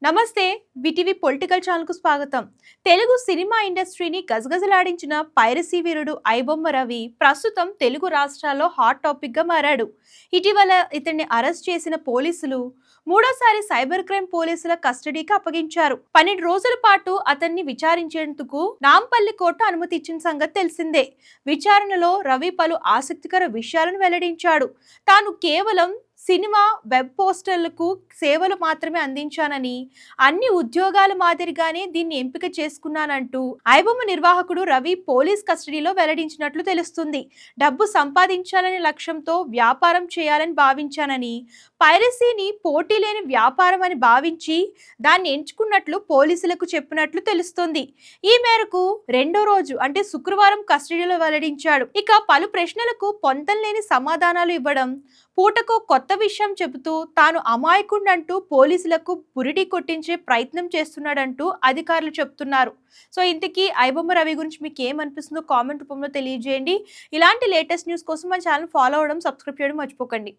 నమస్తే VTV political channel కు స్వాగతం. తెలుగు సినిమా ఇండస్ట్రీని గజగజలాడించిన పైరసీ వీరుడు ఐబొమ్మ రవి ప్రస్తుతం తెలుగు రాష్ట్రాల్లో హాట్ టాపిక్ గా మారాడు. ఇటీవల ఇతన్ని అరెస్ట్ చేసిన పోలీసులు మూడోసారి సైబర్ క్రైమ్ పోలీసుల కస్టడీకి అప్పగించారు. 12 రోజుల పాటు అతన్ని విచారించేందుకు నాంపల్లి కోర్టు అనుమతి ఇచ్చిన సంగతి తెలిసిందే. విచారణలో రవి పలు ఆసక్తికర విషయాలను వెల్లడించాడు. తాను కేవలం సినిమా వెబ్ పోస్టర్లకు సేవలు మాత్రమే అందించానని, అన్ని ఉద్యోగాల మాదిరిగానే దీన్ని ఎంపిక చేసుకున్నానంటూ ఐబొమ్మ నిర్వాహకుడు రవి పోలీస్ కస్టడీలో వెల్లడించినట్లు తెలుస్తుంది. డబ్బు సంపాదించాలనే లక్ష్యంతో వ్యాపారం చేయాలని భావించానని, పైరసీని పోటీ లేని వ్యాపారం అని భావించి దాన్ని ఎంచుకున్నట్లు పోలీసులకు చెప్పినట్లు తెలుస్తుంది. ఈ మేరకు రెండో రోజు అంటే శుక్రవారం కస్టడీలో వెల్లడించాడు. ఇక పలు ప్రశ్నలకు పొంతనలేని సమాధానాలు ఇవ్వడం, పూటకో కొత్త విషయం చెబుతూ తాను అమాయకుండంటూ పోలీసులకు బురిడి కొట్టించే ప్రయత్నం చేస్తున్నాడంటూ అధికారులు చెప్తున్నారు. సో ఇంతకీ ఐబొమ్మ రవి గురించి మీకు ఏమనిపిస్తుందో కామెంట్ రూపంలో తెలియజేయండి. ఇలాంటి లేటెస్ట్ న్యూస్ కోసం మన ఛానల్ ఫాలో అవ్వడం, సబ్స్క్రైబ్ చేయడం మర్చిపోకండి.